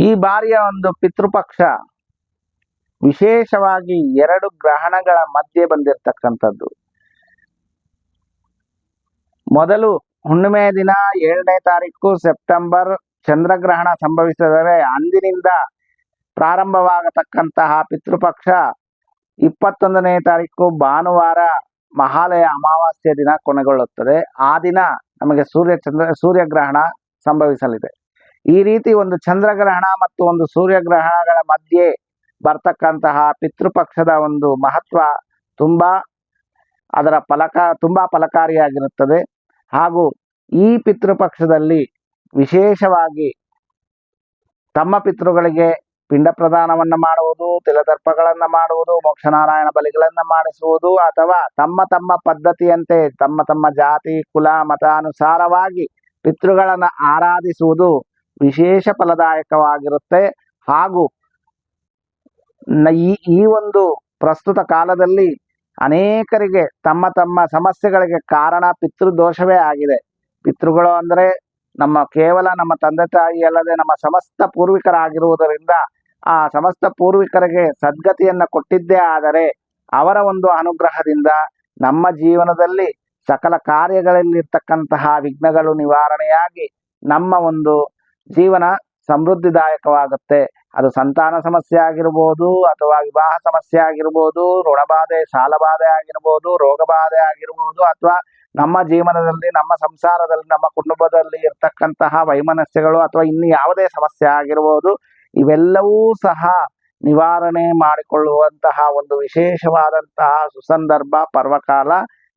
ಈ ಬಾರಿಯ ಒಂದು ಪಿತೃಪಕ್ಷ ವಿಶೇಷವಾಗಿ 2 ಗ್ರಹಣಗಳ ಮಧ್ಯೆ ಬಂದಿರತಕ್ಕಂಥದ್ದು. ಮೊದಲು ಹುಣ್ಣಿಮೆ ದಿನ 7ನೇ ತಾರೀಕು ಸೆಪ್ಟೆಂಬರ್ ಚಂದ್ರಗ್ರಹಣ ಸಂಭವಿಸಿದರೆ ಅಂದಿನಿಂದ ಪ್ರಾರಂಭವಾಗತಕ್ಕಂತಹ ಪಿತೃಪಕ್ಷ 21ನೇ ತಾರೀಕು ಭಾನುವಾರ ಮಹಾಲಯ ಅಮಾವಾಸ್ಯೆ ದಿನ ಕೊನೆಗೊಳ್ಳುತ್ತದೆ. ಆ ದಿನ ನಮಗೆ ಸೂರ್ಯಗ್ರಹಣ ಸಂಭವಿಸಲಿದೆ. ಈ ರೀತಿ ಒಂದು ಚಂದ್ರಗ್ರಹಣ ಮತ್ತು ಒಂದು ಸೂರ್ಯಗ್ರಹಣಗಳ ಮಧ್ಯೆ ಬರ್ತಕ್ಕಂತಹ ಪಿತೃಪಕ್ಷದ ಒಂದು ಮಹತ್ವ ಅದರ ತುಂಬಾ ಫಲಕಾರಿಯಾಗಿರುತ್ತದೆ. ಹಾಗೂ ಈ ಪಿತೃಪಕ್ಷದಲ್ಲಿ ವಿಶೇಷವಾಗಿ ತಮ್ಮ ಪಿತೃಗಳಿಗೆ ಪಿಂಡ ಪ್ರದಾನವನ್ನು ಮಾಡುವುದು, ತಿಲದರ್ಪಗಳನ್ನು ಮಾಡುವುದು, ಮೋಕ್ಷನಾರಾಯಣ ಬಲಿಗಳನ್ನು ಮಾಡಿಸುವುದು, ಅಥವಾ ತಮ್ಮ ಪದ್ಧತಿಯಂತೆ ತಮ್ಮ ಜಾತಿ ಕುಲ ಮತಾನುಸಾರವಾಗಿ ಪಿತೃಗಳನ್ನು ಆರಾಧಿಸುವುದು ವಿಶೇಷ ಫಲದಾಯಕವಾಗಿರುತ್ತೆ. ಹಾಗೂ ಈ ಒಂದು ಪ್ರಸ್ತುತ ಕಾಲದಲ್ಲಿ ಅನೇಕರಿಗೆ ತಮ್ಮ ಸಮಸ್ಯೆಗಳಿಗೆ ಕಾರಣ ಪಿತೃದೋಷವೇ ಆಗಿದೆ. ಪಿತೃಗಳು ಅಂದರೆ ಕೇವಲ ನಮ್ಮ ತಂದೆ ತಾಯಿ ಅಲ್ಲದೆ ನಮ್ಮ ಸಮಸ್ತ ಪೂರ್ವಿಕರಾಗಿರುವುದರಿಂದ ಆ ಸಮಸ್ತ ಪೂರ್ವಿಕರಿಗೆ ಸದ್ಗತಿಯನ್ನು ಕೊಟ್ಟಿದ್ದೇ ಆದರೆ ಅವರ ಒಂದು ಅನುಗ್ರಹದಿಂದ ನಮ್ಮ ಜೀವನದಲ್ಲಿ ಸಕಲ ಕಾರ್ಯಗಳಲ್ಲಿರ್ತಕ್ಕಂತಹ ವಿಘ್ನಗಳು ನಿವಾರಣೆಯಾಗಿ ನಮ್ಮ ಒಂದು ಜೀವನ ಸಮೃದ್ಧಿದಾಯಕವಾಗುತ್ತೆ. ಅದು ಸಂತಾನ ಸಮಸ್ಯೆ ಆಗಿರ್ಬೋದು, ಅಥವಾ ವಿವಾಹ ಸಮಸ್ಯೆ ಆಗಿರ್ಬೋದು, ಋಣಬಾಧೆ ಸಾಲಬಾಧೆ ಆಗಿರ್ಬೋದು, ರೋಗಬಾಧೆ ಆಗಿರ್ಬೋದು, ಅಥವಾ ನಮ್ಮ ಜೀವನದಲ್ಲಿ ನಮ್ಮ ಸಂಸಾರದಲ್ಲಿ ನಮ್ಮ ಕುಟುಂಬದಲ್ಲಿ ಇರ್ತಕ್ಕಂತಹ ವೈಮನಸ್ಯಗಳು ಅಥವಾ ಇನ್ನು ಯಾವುದೇ ಸಮಸ್ಯೆ ಆಗಿರ್ಬೋದು, ಇವೆಲ್ಲವೂ ಸಹ ನಿವಾರಣೆ ಮಾಡಿಕೊಳ್ಳುವಂತಹ ಒಂದು ವಿಶೇಷವಾದಂತಹ ಸುಸಂದರ್ಭ ಪರ್ವಕಾಲ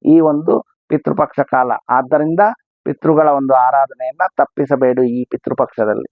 ಈ ಒಂದು ಪಿತೃಪಕ್ಷ ಕಾಲ. ಆದ್ದರಿಂದ ಪಿತೃಗಳ ಒಂದು ಆರಾಧನೆಯನ್ನ ತಪ್ಪಿಸಬೇಡಿ ಈ ಪಿತೃಪಕ್ಷದಲ್ಲಿ.